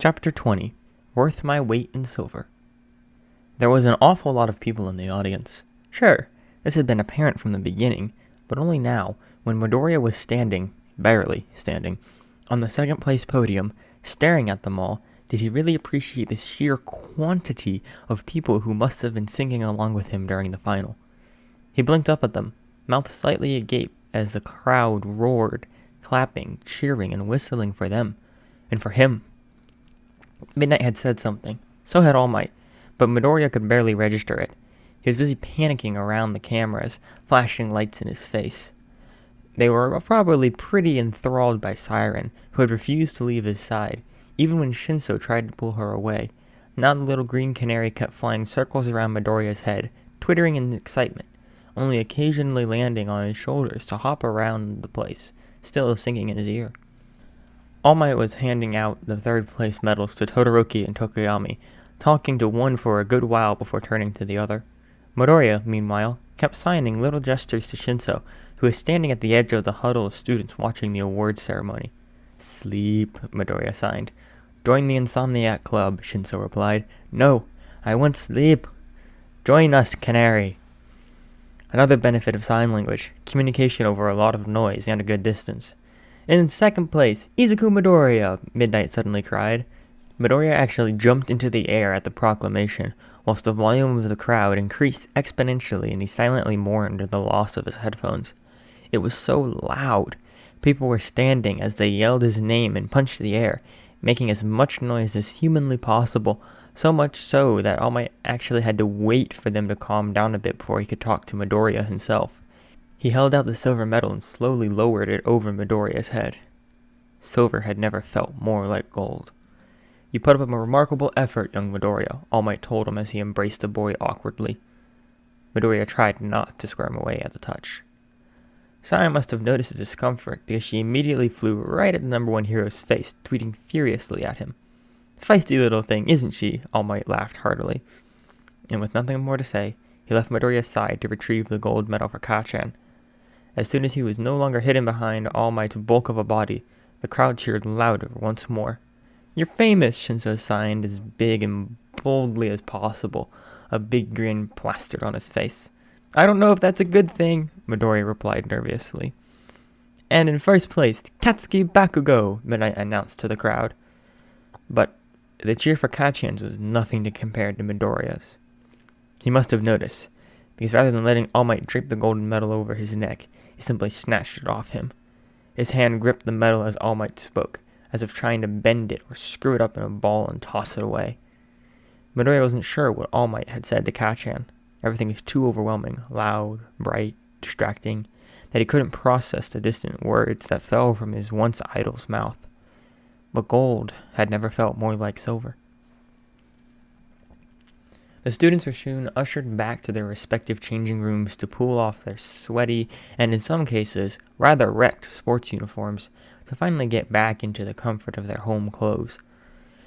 Chapter 20. Worth My Weight in Silver. There was an awful lot of people in the audience. Sure, this had been apparent from the beginning, but only now, when Midoriya was standing, barely standing, on the second place podium, staring at them all, did he really appreciate the sheer quantity of people who must have been singing along with him during the final. He blinked up at them, mouth slightly agape as the crowd roared, clapping, cheering, and whistling for them, and for him. Midnight had said something, so had All Might, but Midoriya could barely register it. He was busy panicking around the cameras, flashing lights in his face. They were probably pretty enthralled by Siren, who had refused to leave his side, even when Shinso tried to pull her away. Now the little green canary kept flying circles around Midoriya's head, twittering in excitement, only occasionally landing on his shoulders to hop around the place, still singing in his ear. All Might was handing out the third-place medals to Todoroki and Tokoyami, talking to one for a good while before turning to the other. Midoriya, meanwhile, kept signing little gestures to Shinso, who was standing at the edge of the huddle of students watching the awards ceremony. "Sleep," Midoriya signed. "Join the Insomniac Club," Shinso replied. "No, I want sleep." "Join us, Canary." Another benefit of sign language, communication over a lot of noise and a good distance. "In second place, Izuku Midoriya," Midnight suddenly cried. Midoriya actually jumped into the air at the proclamation, whilst the volume of the crowd increased exponentially and he silently mourned the loss of his headphones. It was so loud. People were standing as they yelled his name and punched the air, making as much noise as humanly possible, so much so that All Might actually had to wait for them to calm down a bit before he could talk to Midoriya himself. He held out the silver medal and slowly lowered it over Midoriya's head. Silver had never felt more like gold. "You put up a remarkable effort, young Midoriya," All Might told him as he embraced the boy awkwardly. Midoriya tried not to squirm away at the touch. Saya must have noticed his discomfort because she immediately flew right at the number one hero's face, tweeting furiously at him. "Feisty little thing, isn't she?" All Might laughed heartily. And with nothing more to say, he left Midoriya's side to retrieve the gold medal for Kachan. As soon as he was no longer hidden behind All Might's bulk of a body, the crowd cheered louder once more. "You're famous," Shinso signed as big and boldly as possible, a big grin plastered on his face. "I don't know if that's a good thing," Midoriya replied nervously. "And in first place, Katsuki Bakugou," Midnight announced to the crowd. But the cheer for Kachan's was nothing to compare to Midoriya's. He must have noticed, because rather than letting All Might drape the golden medal over his neck, he simply snatched it off him. His hand gripped the medal as All Might spoke, as if trying to bend it or screw it up in a ball and toss it away. Midoriya wasn't sure what All Might had said to Kachan. Everything was too overwhelming, loud, bright, distracting, that he couldn't process the distant words that fell from his once idol's mouth. But gold had never felt more like silver. The students were soon ushered back to their respective changing rooms to pull off their sweaty, and in some cases, rather wrecked sports uniforms, to finally get back into the comfort of their home clothes.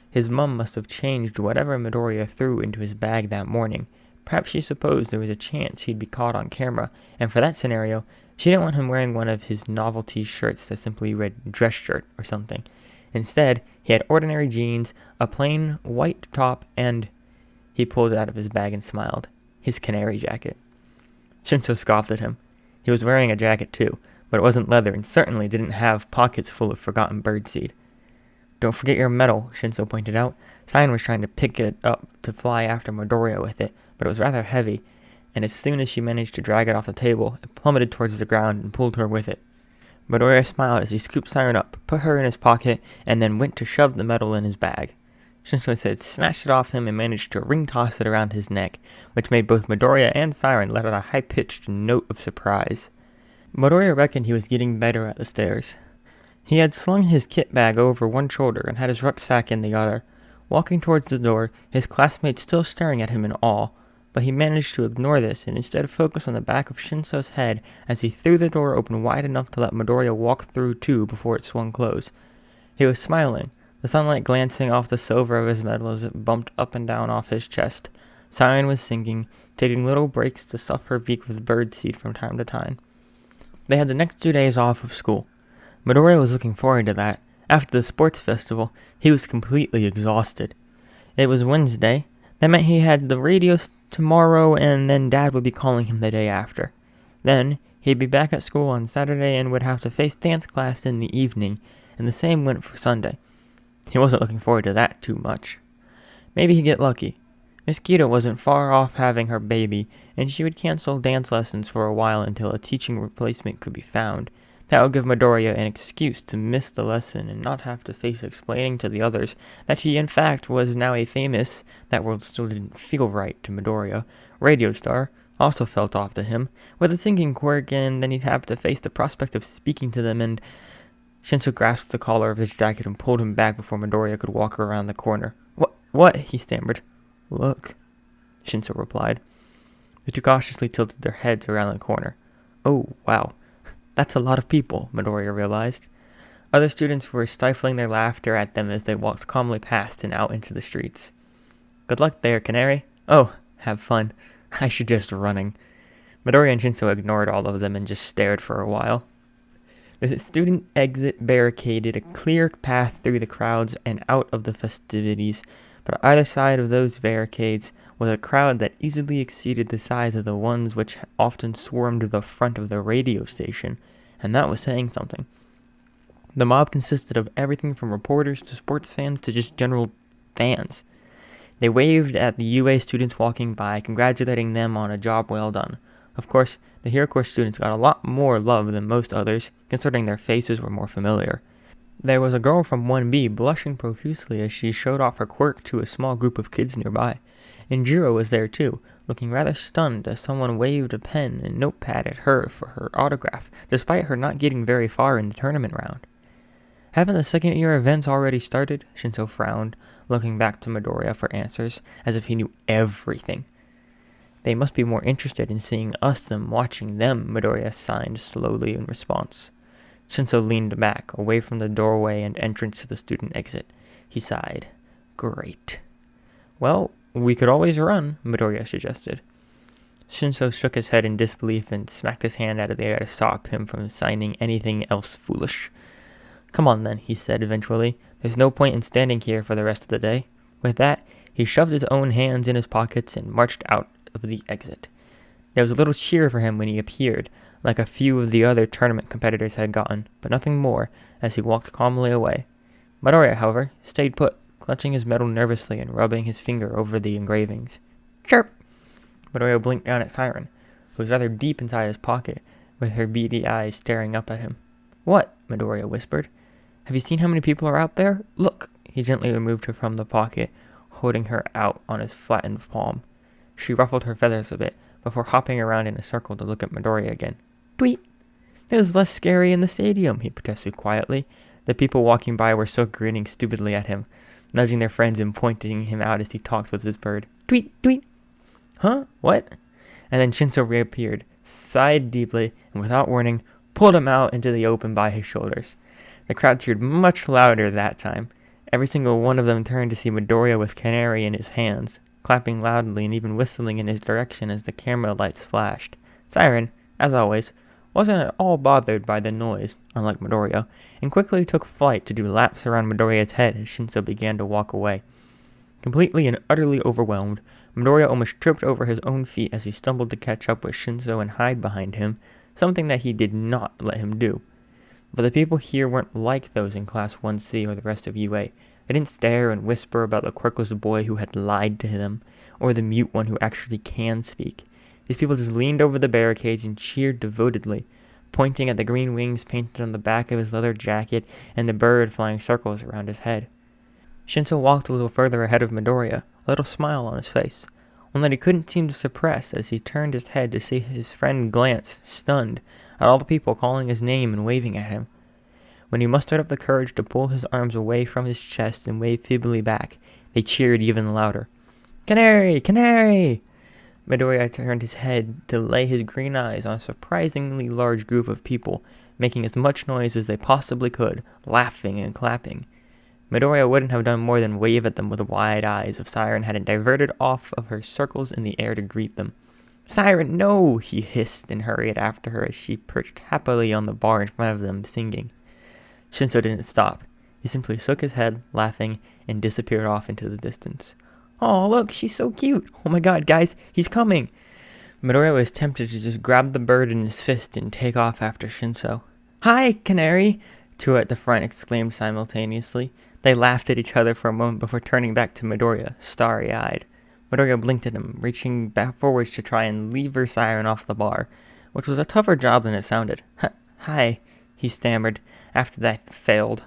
His mum must have changed whatever Midoriya threw into his bag that morning. Perhaps she supposed there was a chance he'd be caught on camera, and for that scenario, she didn't want him wearing one of his novelty shirts that simply read dress shirt or something. Instead, he had ordinary jeans, a plain white top, and... He pulled it out of his bag and smiled. His Canary jacket. Shinso scoffed at him. He was wearing a jacket too, but it wasn't leather and certainly didn't have pockets full of forgotten birdseed. "Don't forget your medal," Shinso pointed out. Cyan was trying to pick it up to fly after Midoriya with it, but it was rather heavy, and as soon as she managed to drag it off the table, it plummeted towards the ground and pulled her with it. Midoriya smiled as he scooped Siren up, put her in his pocket, and then went to shove the medal in his bag. Shinso said snatched it off him and managed to ring-toss it around his neck, which made both Midoriya and Siren let out a high-pitched note of surprise. Midoriya reckoned he was getting better at the stairs. He had slung his kit bag over one shoulder and had his rucksack in the other. Walking towards the door, his classmates still staring at him in awe, but he managed to ignore this and instead focus on the back of Shinso's head as he threw the door open wide enough to let Midoriya walk through too before it swung closed. He was smiling, the sunlight glancing off the silver of his medal as it bumped up and down off his chest. Siren was singing, taking little breaks to stuff her beak with birdseed from time to time. They had the next 2 days off of school. Midoriya was looking forward to that, After the sports festival, he was completely exhausted. It was Wednesday. That meant he had the radio tomorrow, and then Dad would be calling him the day after. Then, he'd be back at school on Saturday and would have to face dance class in the evening, and the same went for Sunday. He wasn't looking forward to that too much. Maybe he'd get lucky. Miss Gita wasn't far off having her baby, and she would cancel dance lessons for a while until a teaching replacement could be found. That would give Midoriya an excuse to miss the lesson and not have to face explaining to the others that he in fact was now a famous, that word still didn't feel right to Midoriya, radio star, also felt off to him, with a singing quirk, and then he'd have to face the prospect of speaking to them, and Shinso grasped the collar of his jacket and pulled him back before Midoriya could walk around the corner. What? He stammered. Look, Shinso replied. The two cautiously tilted their heads around the corner. Oh, wow. That's a lot of people, Midoriya realized. Other students were stifling their laughter at them as they walked calmly past and out into the streets. Good luck there, Canary. Oh, have fun. I should just running. Midoriya and Shinso ignored all of them and just stared for a while. The student exit barricaded a clear path through the crowds and out of the festivities, but on either side of those barricades was a crowd that easily exceeded the size of the ones which often swarmed the front of the radio station, and that was saying something. The mob consisted of everything from reporters to sports fans to just general fans. They waved at the UA students walking by, congratulating them on a job well done. Of course, the Hero Corps students got a lot more love than most others, considering their faces were more familiar. There was a girl from 1B blushing profusely as she showed off her quirk to a small group of kids nearby. And Jiro was there too, looking rather stunned as someone waved a pen and notepad at her for her autograph, despite her not getting very far in the tournament round. Haven't the second-year events already started? Shinso frowned, looking back to Midoriya for answers, as if he knew everything. They must be more interested in seeing us than watching them, Midoriya signed slowly in response. Shinso leaned back, away from the doorway and entrance to the student exit. He sighed. Great. Well, we could always run, Midoriya suggested. Shinso shook his head in disbelief and smacked his hand out of the air to stop him from signing anything else foolish. Come on then, he said eventually. There's no point in standing here for the rest of the day. With that, he shoved his own hands in his pockets and marched out of the exit. There was a little cheer for him when he appeared, like a few of the other tournament competitors had gotten, but nothing more, as he walked calmly away. Midoriya, however, stayed put, clutching his medal nervously and rubbing his finger over the engravings. Chirp! Midoriya blinked down at Siren, who was rather deep inside his pocket, with her beady eyes staring up at him. What? Midoriya whispered. Have you seen how many people are out there? Look! He gently removed her from the pocket, holding her out on his flattened palm. She ruffled her feathers a bit, before hopping around in a circle to look at Midoriya again. Tweet! It was less scary in the stadium, he protested quietly. The people walking by were still grinning stupidly at him, nudging their friends and pointing him out as he talked with his bird. Tweet! Tweet! Huh? What? And then Shinso reappeared, sighed deeply, and without warning, pulled him out into the open by his shoulders. The crowd cheered much louder that time. Every single one of them turned to see Midoriya with Canary in his hands, clapping loudly and even whistling in his direction as the camera lights flashed. Siren, as always, wasn't at all bothered by the noise, unlike Midoriya, and quickly took flight to do laps around Midoriya's head as Shinso began to walk away. Completely and utterly overwhelmed, Midoriya almost tripped over his own feet as he stumbled to catch up with Shinso and hide behind him, something that he did not let him do. But the people here weren't like those in Class 1C or the rest of UA. They didn't stare and whisper about the quirkless boy who had lied to them, or the mute one who actually can speak. These people just leaned over the barricades and cheered devotedly, pointing at the green wings painted on the back of his leather jacket and the bird flying circles around his head. Shinso walked a little further ahead of Midoriya, a little smile on his face, one that he couldn't seem to suppress as he turned his head to see his friend glance, stunned, at all the people calling his name and waving at him. When he mustered up the courage to pull his arms away from his chest and wave feebly back, they cheered even louder. Canary! Canary! Midoriya turned his head to lay his green eyes on a surprisingly large group of people, making as much noise as they possibly could, laughing and clapping. Midoriya wouldn't have done more than wave at them with wide eyes if Siren hadn't diverted off of her circles in the air to greet them. Siren, no! He hissed and hurried after her as she perched happily on the bar in front of them, singing. Shinso didn't stop. He simply shook his head, laughing, and disappeared off into the distance. Oh, look, she's so cute. Oh my god, guys, he's coming. Midoriya was tempted to just grab the bird in his fist and take off after Shinso. Hi, Canary! Two at the front exclaimed simultaneously. They laughed at each other for a moment before turning back to Midoriya, starry-eyed. Midoriya blinked at him, reaching back forwards to try and lever Siren off the bar, which was a tougher job than it sounded. Hi, he stammered, after that failed.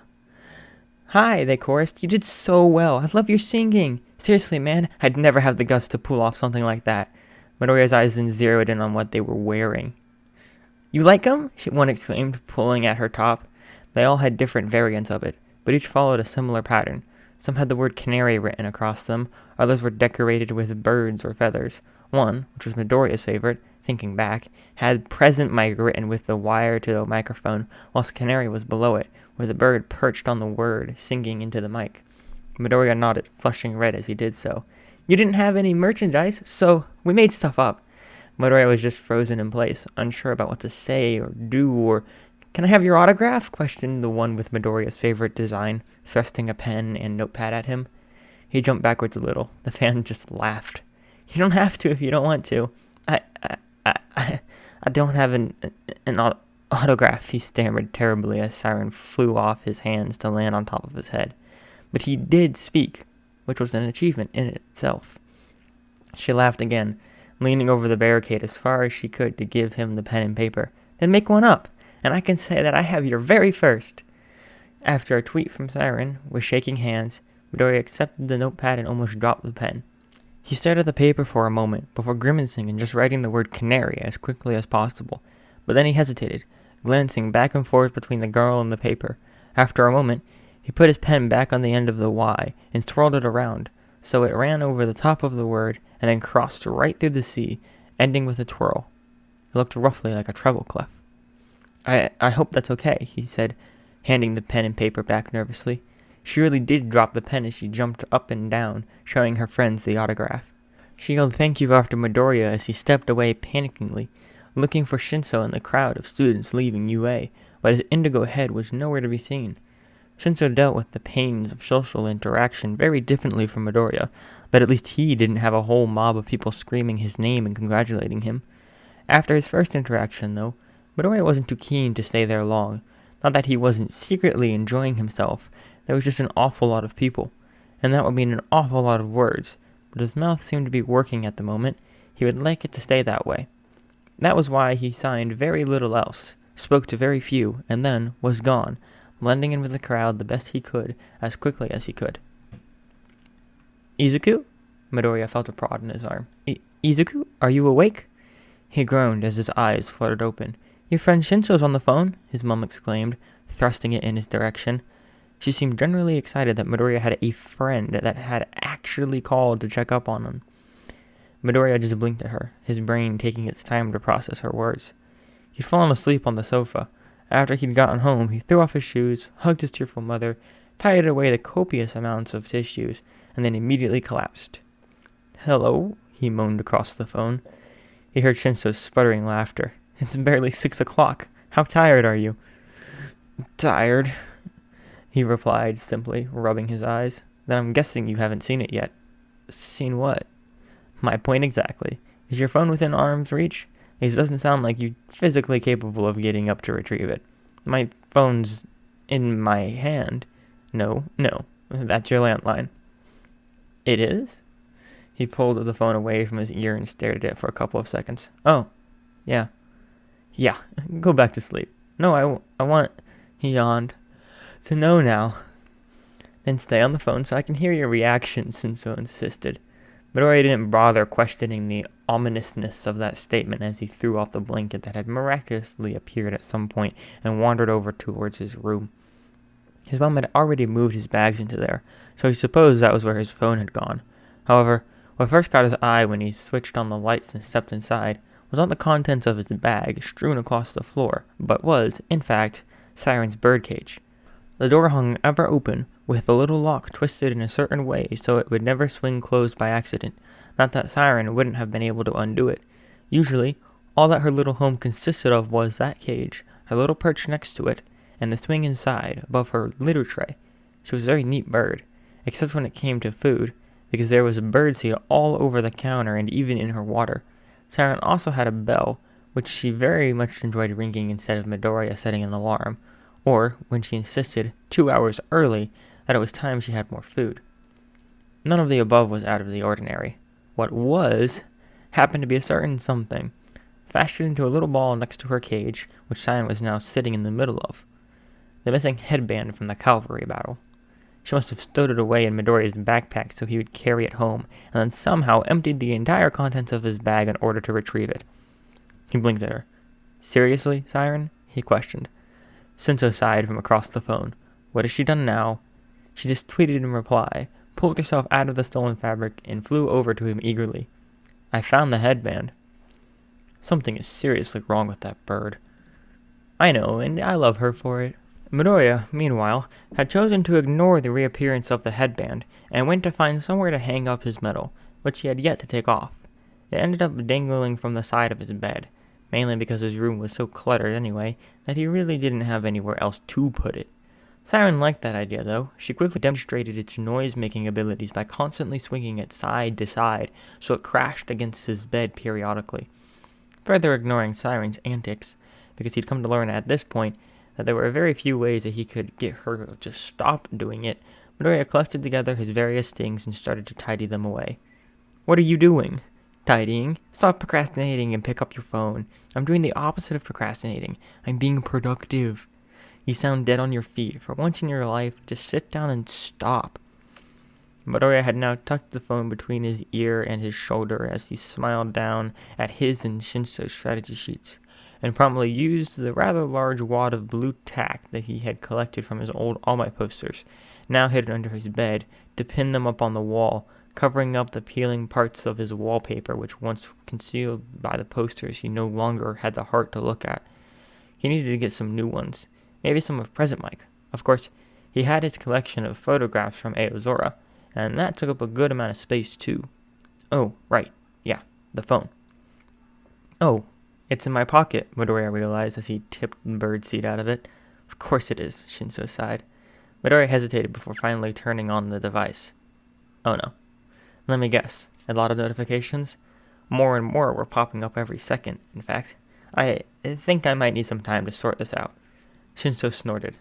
Hi, they chorused. You did so well. I love your singing. Seriously, man, I'd never have the guts to pull off something like that. Midoriya's eyes then zeroed in on what they were wearing. You like 'em? One exclaimed, pulling at her top. They all had different variants of it, but each followed a similar pattern. Some had the word Canary written across them, others were decorated with birds or feathers. One, which was Midoriya's favorite, thinking back, had Present Mic written with the wire to the microphone, whilst Canary was below it, with a bird perched on the word, singing into the mic. Midoriya nodded, flushing red as he did so. You didn't have any merchandise, so we made stuff up. Midoriya was just frozen in place, unsure about what to say or do, or... Can I have your autograph? Questioned the one with Midoriya's favorite design, thrusting a pen and notepad at him. He jumped backwards a little. The fan just laughed. You don't have to if you don't want to. I don't have an autograph, he stammered terribly as Siren flew off his hands to land on top of his head. But he did speak, which was an achievement in itself. She laughed again, leaning over the barricade as far as she could to give him the pen and paper. Then make one up, and I can say that I have your very first. After a tweet from Siren, with shaking hands, Midoriya accepted the notepad and almost dropped the pen. He stared at the paper for a moment, before grimacing and just writing the word Canary as quickly as possible. But then he hesitated, glancing back and forth between the girl and the paper. After a moment, he put his pen back on the end of the Y and twirled it around, so it ran over the top of the word and then crossed right through the C, ending with a twirl. It looked roughly like a treble clef. I hope that's okay, he said, handing the pen and paper back nervously. She really did drop the pen as she jumped up and down, showing her friends the autograph. She yelled thank you after Midoriya as he stepped away panickingly, looking for Shinso in the crowd of students leaving UA, but his indigo head was nowhere to be seen. Shinso dealt with the pains of social interaction very differently from Midoriya, but at least he didn't have a whole mob of people screaming his name and congratulating him. After his first interaction, though, Midoriya wasn't too keen to stay there long. Not that he wasn't secretly enjoying himself, there was just an awful lot of people, and that would mean an awful lot of words, but his mouth seemed to be working at the moment. He would like it to stay that way. That was why he signed very little else, spoke to very few, and then was gone, blending in with the crowd the best he could, as quickly as he could. Izuku? Midoriya felt a prod in his arm. Izuku, are you awake? He groaned as his eyes fluttered open. Your friend Shinso's on the phone, his mom exclaimed, thrusting it in his direction. She seemed generally excited that Midoriya had a friend that had actually called to check up on him. Midoriya just blinked at her, his brain taking its time to process her words. He'd fallen asleep on the sofa. After he'd gotten home, he threw off his shoes, hugged his tearful mother, tied away the copious amounts of tissues, and then immediately collapsed. Hello, he moaned across the phone. He heard Shinso's sputtering laughter. It's barely 6 o'clock. How tired are you? Tired, he replied simply, rubbing his eyes. Then I'm guessing you haven't seen it yet. Seen what? My point exactly. Is your phone within arm's reach? It doesn't sound like you're physically capable of getting up to retrieve it. My phone's in my hand. No, that's your landline. It is? He pulled the phone away from his ear and stared at it for a couple of seconds. Oh, yeah. Yeah, go back to sleep. No, I want, he yawned, to know now. Then stay on the phone so I can hear your reaction, Shinso insisted. Midoriya didn't bother questioning the ominousness of that statement as he threw off the blanket that had miraculously appeared at some point and wandered over towards his room. His mom had already moved his bags into there, so he supposed that was where his phone had gone. However, what first caught his eye when he switched on the lights and stepped inside was not the contents of his bag strewn across the floor, but was, in fact, Siren's birdcage. The door hung ever open, with the little lock twisted in a certain way so it would never swing closed by accident. Not that Siren wouldn't have been able to undo it. Usually, all that her little home consisted of was that cage, her little perch next to it, and the swing inside, above her litter tray. She was a very neat bird, except when it came to food, because there was birdseed all over the counter and even in her water. Siren also had a bell, which she very much enjoyed ringing instead of Midoriya setting an alarm, or when she insisted, 2 hours early, that it was time she had more food. None of the above was out of the ordinary. What was happened to be a certain something, fashioned into a little ball next to her cage, which Siren was now sitting in the middle of. The missing headband from the cavalry battle. She must have stowed it away in Midoriya's backpack so he would carry it home, and then somehow emptied the entire contents of his bag in order to retrieve it. He blinked at her. "Seriously, Siren?" he questioned. Shinso sighed from across the phone. What has she done now? She just tweeted in reply, pulled herself out of the stolen fabric, and flew over to him eagerly. "I found the headband." Something is seriously wrong with that bird. I know, and I love her for it. Midoriya, meanwhile, had chosen to ignore the reappearance of the headband, and went to find somewhere to hang up his medal, which he had yet to take off. It ended up dangling from the side of his bed, mainly because his room was so cluttered anyway, that he really didn't have anywhere else to put it. Siren liked that idea, though. She quickly demonstrated its noise-making abilities by constantly swinging it side to side, so it crashed against his bed periodically. Further ignoring Siren's antics, because he'd come to learn at this point that there were very few ways that he could get her to stop doing it, Midoriya collected together his various things and started to tidy them away. "What are you doing?" "Tidying. Stop procrastinating and pick up your phone." "I'm doing the opposite of procrastinating. I'm being productive." "You sound dead on your feet. For once in your life, just sit down and stop." Midoriya had now tucked the phone between his ear and his shoulder as he smiled down at his and Shinso's strategy sheets, and promptly used the rather large wad of blue tack that he had collected from his old All Might posters, now hidden under his bed, to pin them up on the wall, covering up the peeling parts of his wallpaper which once concealed by the posters he no longer had the heart to look at. He needed to get some new ones, maybe some of Present Mike. Of course, he had his collection of photographs from Aozora, and that took up a good amount of space too. Oh, right, yeah, the phone. "Oh, it's in my pocket," Midoriya realized as he tipped the birdseed out of it. "Of course it is," Shinso sighed. Midoriya hesitated before finally turning on the device. Oh no. Let me guess. A lot of notifications? More and more were popping up every second, in fact. I think I might need some time to sort this out." Shinso snorted.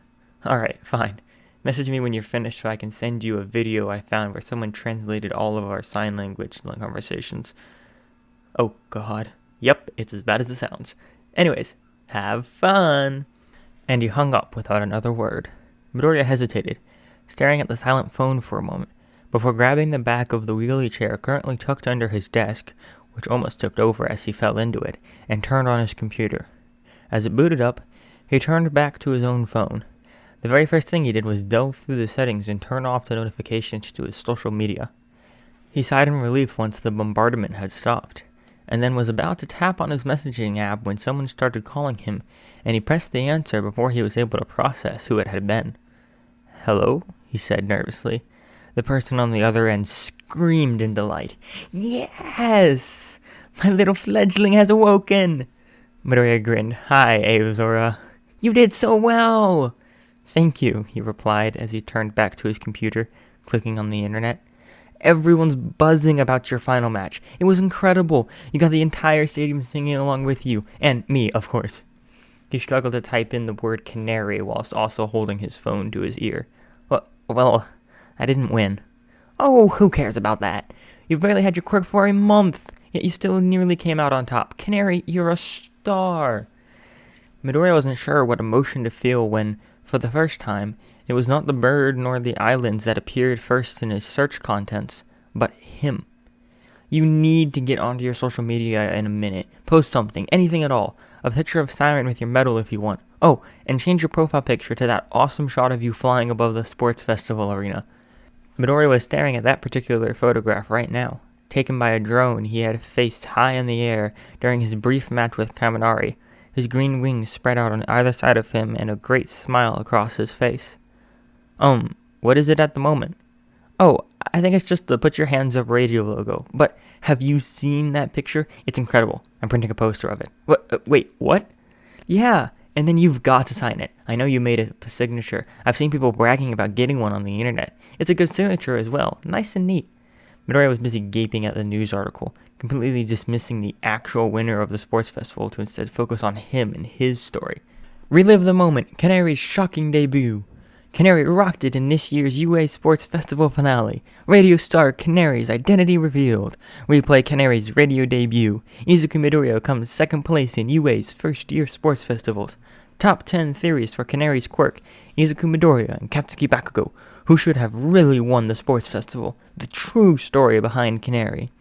"Alright, fine. Message me when you're finished so I can send you a video I found where someone translated all of our sign language conversations." Oh god. Yep, it's as bad as it sounds. Anyways, have fun! And he hung up without another word. Midoriya hesitated, staring at the silent phone for a moment, before grabbing the back of the wheelie chair currently tucked under his desk, which almost tipped over as he fell into it, and turned on his computer. As it booted up, he turned back to his own phone. The very first thing he did was delve through the settings and turn off the notifications to his social media. He sighed in relief once the bombardment had stopped, and then was about to tap on his messaging app when someone started calling him, and he pressed the answer before he was able to process who it had been. "Hello?" he said nervously. The person on the other end screamed in delight. "Yes! My little fledgling has awoken!" Midoriya grinned. "Hi, Aozora." "You did so well!" "Thank you," he replied as he turned back to his computer, clicking on the internet. "Everyone's buzzing about your final match. It was incredible. You got the entire stadium singing along with you. And me, of course." He struggled to type in the word Canary whilst also holding his phone to his ear. Well, I didn't win." "Oh, who cares about that? You've barely had your quirk for a month, yet you still nearly came out on top. Canary, you're a star." Midoriya wasn't sure what emotion to feel when, for the first time, it was not the bird nor the islands that appeared first in his search contents, but him. "You need to get onto your social media in a minute. Post something, anything at all. A picture of Siren with your medal if you want. Oh, and change your profile picture to that awesome shot of you flying above the sports festival arena." Midoriya was staring at that particular photograph right now, taken by a drone he had faced high in the air during his brief match with Canary, his green wings spread out on either side of him and a great smile across his face. What is it at the moment?" "Oh, I think it's just the Put Your Hands Up radio logo. But have you seen that picture? It's incredible. I'm printing a poster of it." Wait, what?" "Yeah, And then you've got to sign it. I know you made a signature. I've seen people bragging about getting one on the internet. It's a good signature as well. Nice and neat. Midoriya was busy gaping at the news article, completely dismissing the actual winner of the sports festival to instead focus on him and his story. Relive the moment, Canary's shocking debut. Canary rocked it in this year's UA Sports Festival finale. Radio star Canary's identity revealed. Replay Canary's radio debut. Izuku Midoriya comes second place in UA's first-year sports festivals. Top 10 theories for Canary's quirk. Izuku Midoriya and Katsuki Bakugou, who should have really won the sports festival. The true story behind Canary.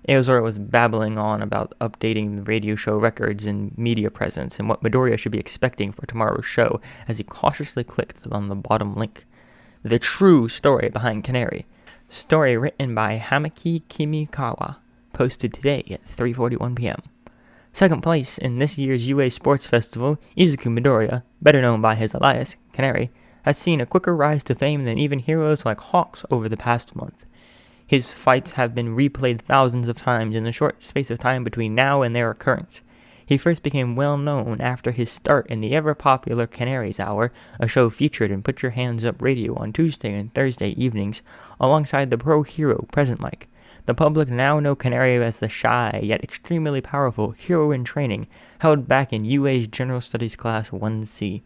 Aozora was babbling on about updating the radio show records and media presence and what Midoriya should be expecting for tomorrow's show as he cautiously clicked on the bottom link. The true story behind Canary. Story written by Hamaki Kimikawa. Posted today at 3:41 p.m. Second place in this year's UA Sports Festival, Izuku Midoriya, better known by his alias, Canary, has seen a quicker rise to fame than even heroes like Hawks over the past month. His fights have been replayed thousands of times in the short space of time between now and their occurrence. He first became well known after his start in the ever-popular Canary's Hour, a show featured in Put Your Hands Up Radio on Tuesday and Thursday evenings, alongside the pro hero Present Mike. The public now know Canary as the shy, yet extremely powerful hero in training, held back in UA's General Studies Class 1C.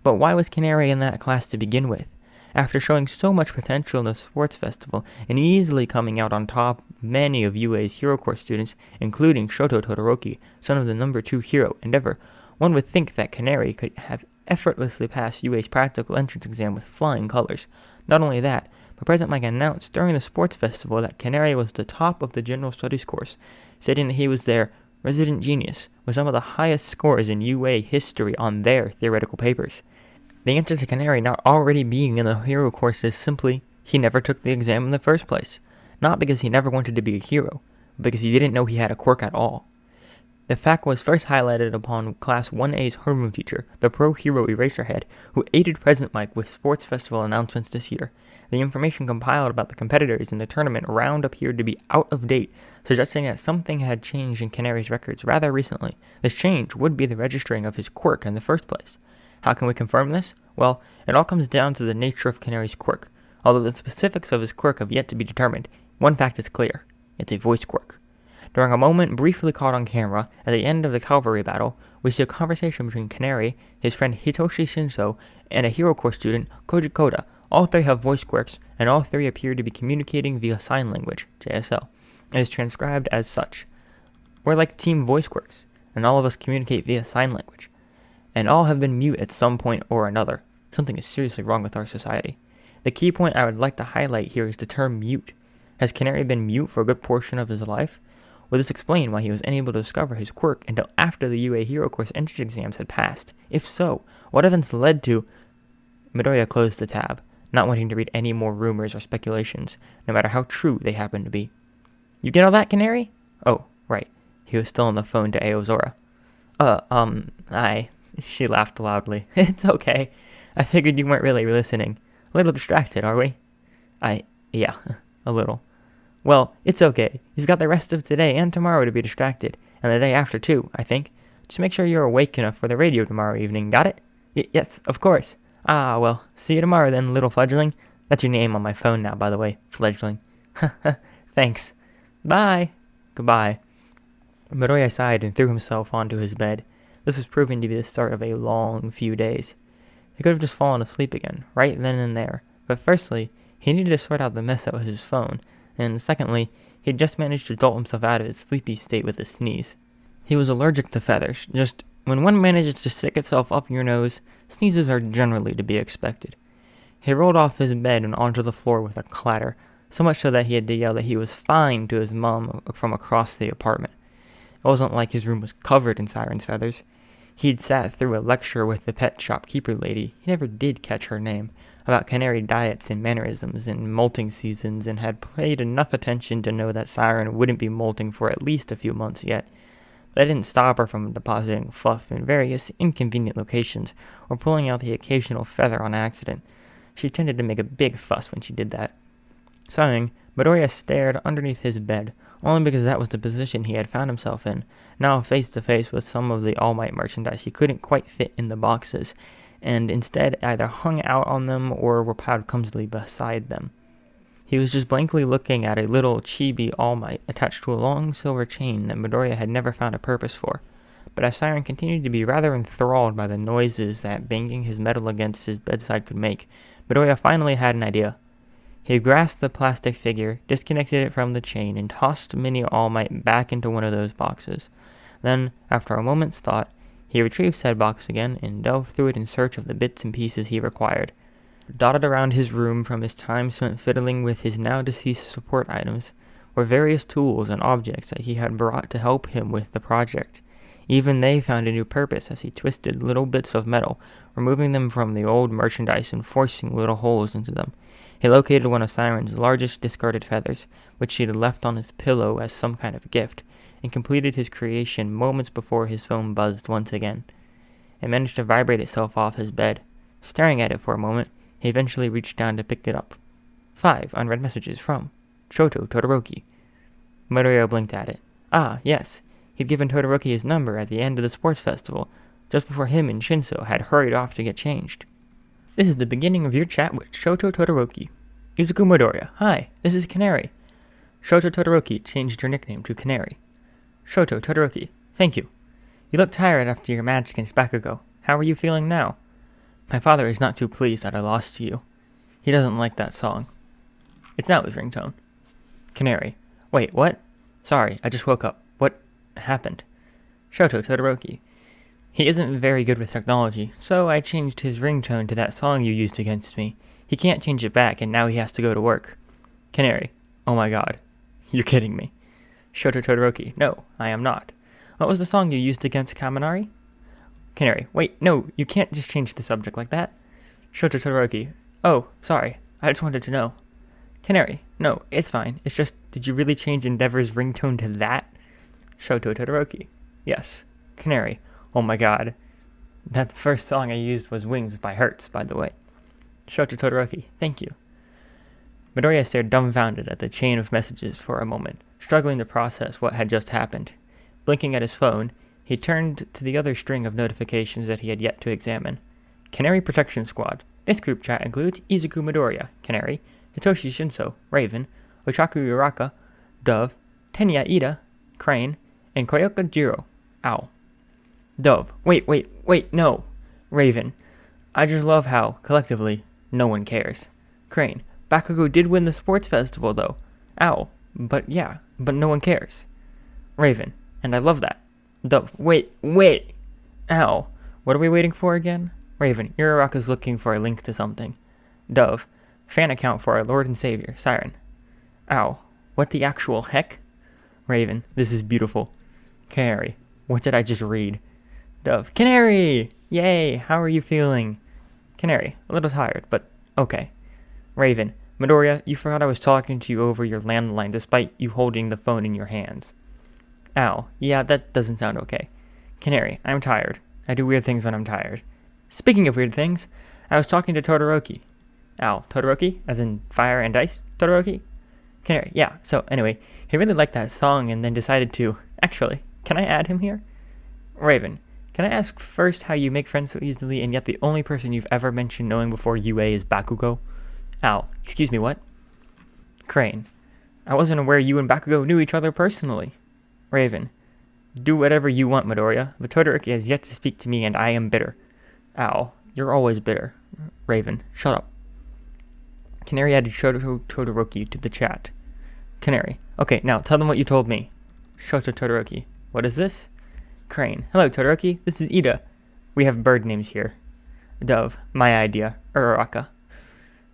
But why was Canary in that class to begin with? After showing so much potential in the sports festival and easily coming out on top many of UA's Hero Corps students, including Shoto Todoroki, son of the number 2 hero, Endeavor, one would think that Canary could have effortlessly passed UA's practical entrance exam with flying colors. Not only that, but President Mike announced during the sports festival that Canary was the top of the General Studies course, stating that he was their resident genius with some of the highest scores in UA history on their theoretical papers. The answer to Canary not already being in the hero course is simply, he never took the exam in the first place. Not because he never wanted to be a hero, but because he didn't know he had a quirk at all. The fact was first highlighted upon Class 1A's homeroom teacher, the pro hero Eraserhead, who aided President Mike with sports festival announcements this year. The information compiled about the competitors in the tournament round appeared to be out of date, suggesting that something had changed in Canary's records rather recently. This change would be the registering of his quirk in the first place. How can we confirm this? Well, it all comes down to the nature of Canary's quirk. Although the specifics of his quirk have yet to be determined, one fact is clear. It's a voice quirk. During a moment briefly caught on camera, at the end of the cavalry battle, we see a conversation between Canary, his friend Hitoshi Shinso, and a Hero Corps student, Koji Koda. All three have voice quirks, and all three appear to be communicating via sign language, JSL. It is transcribed as such. We're like team voice quirks, and all of us communicate via sign language. And all have been mute at some point or another. Something is seriously wrong with our society. The key point I would like to highlight here is the term mute. Has Canary been mute for a good portion of his life? Will this explain why he was unable to discover his quirk until after the UA Hero Course entrance exams had passed? If so, what events led to... Midoriya closed the tab, not wanting to read any more rumors or speculations, no matter how true they happened to be. You get all that, Canary? Oh, right. He was still on the phone to Aozora. She laughed loudly. It's okay. I figured you weren't really listening. A little distracted, are we? Yeah, a little. Well, it's okay. You've got the rest of today and tomorrow to be distracted, and the day after too, I think. Just make sure you're awake enough for the radio tomorrow evening, got it? Yes, of course. Well, see you tomorrow then, little fledgling. That's your name on my phone now, by the way, fledgling. Thanks. Bye. Goodbye. Midoriya sighed and threw himself onto his bed. This was proving to be the start of a long few days. He could have just fallen asleep again, right then and there. But firstly, he needed to sort out the mess that was his phone, and secondly, he had just managed to jolt himself out of his sleepy state with a sneeze. He was allergic to feathers. Just when one manages to stick itself up your nose, sneezes are generally to be expected. He rolled off his bed and onto the floor with a clatter, so much so that he had to yell that he was fine to his mom from across the apartment. It wasn't like his room was covered in siren's feathers. He'd sat through a lecture with the pet shopkeeper lady, he never did catch her name, about canary diets and mannerisms and molting seasons, and had paid enough attention to know that Siren wouldn't be molting for at least a few months yet. That didn't stop her from depositing fluff in various inconvenient locations, or pulling out the occasional feather on accident. She tended to make a big fuss when she did that. Sighing, Midoriya stared underneath his bed, only because that was the position he had found himself in, now face to face with some of the All Might merchandise he couldn't quite fit in the boxes, and instead either hung out on them or were piled clumsily beside them. He was just blankly looking at a little chibi All Might attached to a long silver chain that Midoriya had never found a purpose for. But as Siren continued to be rather enthralled by the noises that banging his metal against his bedside could make, Midoriya finally had an idea. He grasped the plastic figure, disconnected it from the chain, and tossed Mini All Might back into one of those boxes. Then, after a moment's thought, he retrieved said box again and delved through it in search of the bits and pieces he required. Dotted around his room from his time spent fiddling with his now-deceased support items were various tools and objects that he had brought to help him with the project. Even they found a new purpose as he twisted little bits of metal, removing them from the old merchandise and forcing little holes into them. He located one of Siren's largest discarded feathers, which she had left on his pillow as some kind of gift, and completed his creation moments before his phone buzzed once again. It managed to vibrate itself off his bed. Staring at it for a moment, he eventually reached down to pick it up. 5 unread messages from Shoto Todoroki. Midoriya blinked at it. Ah, yes. He'd given Todoroki his number at the end of the sports festival, just before him and Shinso had hurried off to get changed. This is the beginning of your chat with Shoto Todoroki. Izuku Midoriya. Hi, this is Canary. Shoto Todoroki changed your nickname to Canary. Shoto Todoroki. Thank you. You look tired after your match against Bakugou. How are you feeling now? My father is not too pleased that I lost to you. He doesn't like that song. It's now his ringtone. Canary. Wait, what? Sorry, I just woke up. What happened? Shoto Todoroki. He isn't very good with technology, so I changed his ringtone to that song you used against me. He can't change it back, and now he has to go to work. Canary. Oh my god. You're kidding me. Shoto Todoroki. No, I am not. What was the song you used against Kaminari? Canary. Wait, no, you can't just change the subject like that. Shoto Todoroki. Oh, sorry. I just wanted to know. Canary. No, it's fine. It's just, did you really change Endeavor's ringtone to that? Shoto Todoroki. Yes. Canary. Oh my god. That first song I used was Wings by Hertz, by the way. Shoto Todoroki. Thank you. Midoriya stared dumbfounded at the chain of messages for a moment, struggling to process what had just happened. Blinking at his phone, he turned to the other string of notifications that he had yet to examine. Canary Protection Squad. This group chat includes Izuku Midoriya, Canary, Hitoshi Shinso, Raven, Ochaku Uraka, Dove, Tenya Ida, Crane, and Koyoka Jiro, Owl. Dove. Wait, no. Raven. I just love how, collectively, no one cares. Crane. Bakugou did win the sports festival, though. Owl. But no one cares. Raven. And I love that. Dove. Wait. Owl. What are we waiting for again? Raven. Uraraka's looking for a link to something. Dove. Fan account for our Lord and Savior, Siren. Owl. What the actual heck? Raven. This is beautiful. Canary. What did I just read? Dove. Canary! Yay! How are you feeling? Canary. A little tired, but okay. Raven. Midoriya, you forgot I was talking to you over your landline despite you holding the phone in your hands. Owl. Yeah, that doesn't sound okay. Canary. I'm tired. I do weird things when I'm tired. Speaking of weird things, I was talking to Todoroki. Owl. Todoroki? As in fire and ice? Todoroki? Canary. Yeah, so anyway, he really liked that song and then decided to... Actually, can I add him here? Raven. Can I ask first how you make friends so easily and yet the only person you've ever mentioned knowing before UA is Bakugou? Owl. Excuse me, what? Crane. I wasn't aware you and Bakugou knew each other personally. Raven. Do whatever you want, Midoriya, but Todoroki has yet to speak to me and I am bitter. Owl. You're always bitter. Raven. Shut up. Canary added Shoto Todoroki to the chat. Canary. Okay, now tell them what you told me. Shoto Todoroki. What is this? Crane. Hello, Todoroki. This is Ida. We have bird names here. Dove. My idea. Uraraka.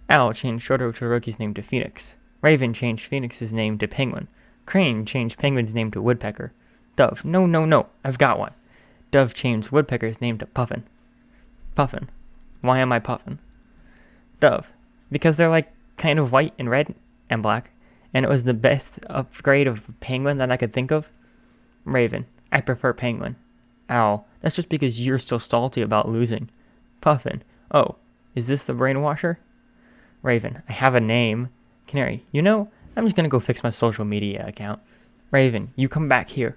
Owl changed Shoto Todoroki's name to Phoenix. Raven changed Phoenix's name to Penguin. Crane changed Penguin's name to Woodpecker. Dove. No. I've got one. Dove changed Woodpecker's name to Puffin. Puffin. Why am I Puffin? Dove. Because they're like kind of white and red and black, and it was the best upgrade of Penguin that I could think of. Raven. I prefer Penguin. Owl. That's just because you're still salty about losing. Puffin. Oh, is this the brainwasher? Raven. I have a name. Canary. I'm just gonna go fix my social media account. Raven, you come back here.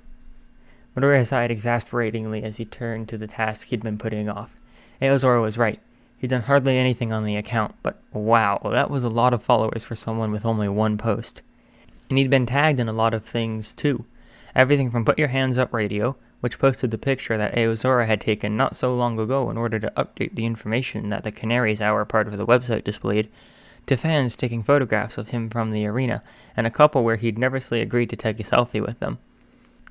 Midoriya sighed exasperatingly as he turned to the task he'd been putting off. Aozora was right. He'd done hardly anything on the account, but wow, that was a lot of followers for someone with only one post. And he'd been tagged in a lot of things, too. Everything from Put Your Hands Up Radio, which posted the picture that Aozora had taken not so long ago in order to update the information that the Canary's Hour part of the website displayed, to fans taking photographs of him from the arena, and a couple where he'd nervously agreed to take a selfie with them.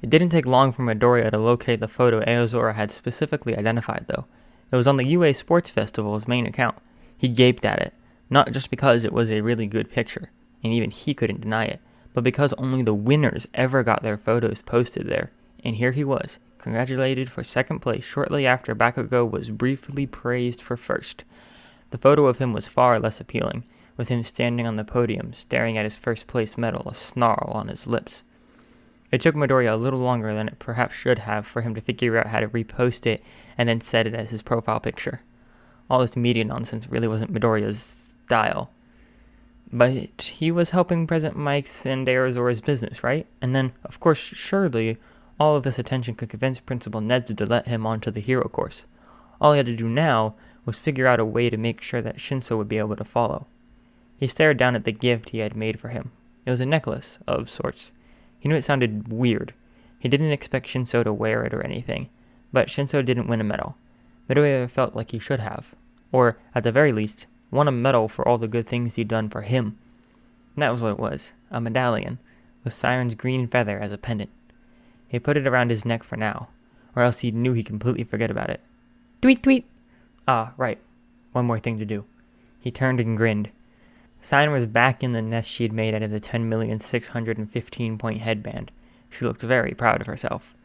It didn't take long for Midoriya to locate the photo Aozora had specifically identified, though. It was on the UA Sports Festival's main account. He gaped at it, not just because it was a really good picture, and even he couldn't deny it, but because only the winners ever got their photos posted there. And here he was, congratulated for second place shortly after Bakugou was briefly praised for first. The photo of him was far less appealing, with him standing on the podium, staring at his first place medal, a snarl on his lips. It took Midoriya a little longer than it perhaps should have for him to figure out how to repost it and then set it as his profile picture. All this media nonsense really wasn't Midoriya's style. But he was helping President Mike's and Aozora's business, right? And then, of course, surely all of this attention could convince Principal Nezu to let him onto the hero course. All he had to do now was figure out a way to make sure that Shinso would be able to follow. He stared down at the gift he had made for him. It was a necklace, of sorts. He knew it sounded weird. He didn't expect Shinso to wear it or anything, but Shinso didn't win a medal. Midoriya felt like he should have, or, at the very least, won a medal for all the good things he'd done for him. And that was what it was, a medallion, with Siren's green feather as a pendant. He put it around his neck for now, or else he knew he'd completely forget about it. Tweet, tweet! Ah, right. One more thing to do. He turned and grinned. Siren was back in the nest she'd made out of the 10,615-point headband. She looked very proud of herself.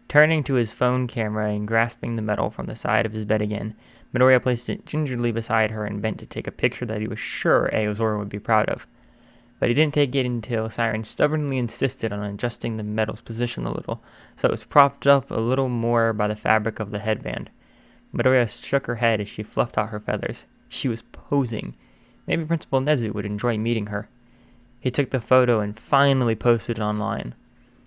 Turning to his phone camera and grasping the medal from the side of his bed again, Midoriya placed it gingerly beside her and bent to take a picture that he was sure Aozora would be proud of. But he didn't take it until Siren stubbornly insisted on adjusting the medal's position a little, so it was propped up a little more by the fabric of the headband. Midoriya shook her head as she fluffed out her feathers. She was posing. Maybe Principal Nezu would enjoy meeting her. He took the photo and finally posted it online.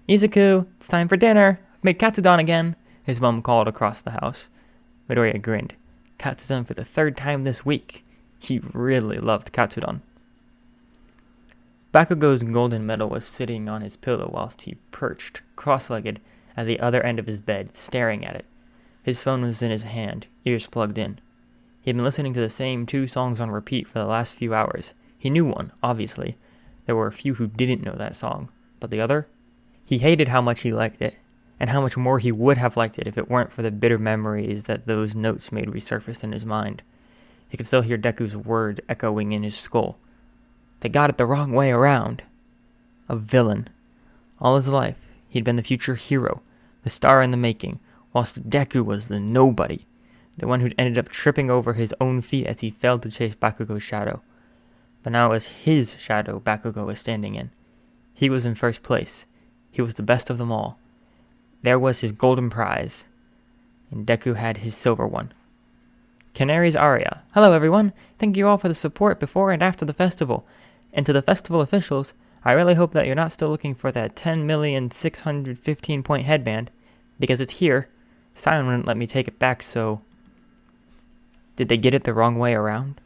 "Izuku, it's time for dinner. I've made katsudon again," his mom called across the house. Midoriya grinned. Katsudon for the third time this week. He really loved katsudon. Bakugou's golden medal was sitting on his pillow whilst he perched, cross-legged, at the other end of his bed, staring at it. His phone was in his hand, ears plugged in. He had been listening to the same 2 songs on repeat for the last few hours. He knew one, obviously. There were a few who didn't know that song. But the other? He hated how much he liked it, and how much more he would have liked it if it weren't for the bitter memories that those notes made resurface in his mind. He could still hear Deku's words echoing in his skull. They got it the wrong way around. A villain. All his life, he'd been the future hero, the star in the making, whilst Deku was the nobody. The one who'd ended up tripping over his own feet as he failed to chase Bakugou's shadow. But now it was his shadow Bakugou was standing in. He was in first place. He was the best of them all. There was his golden prize, and Deku had his silver one. Canary's aria. Hello everyone, thank you all for the support before and after the festival. And to the festival officials, I really hope that you're not still looking for that 10,615-point headband, because it's here. Siren wouldn't let me take it back, so... Did they get it the wrong way around?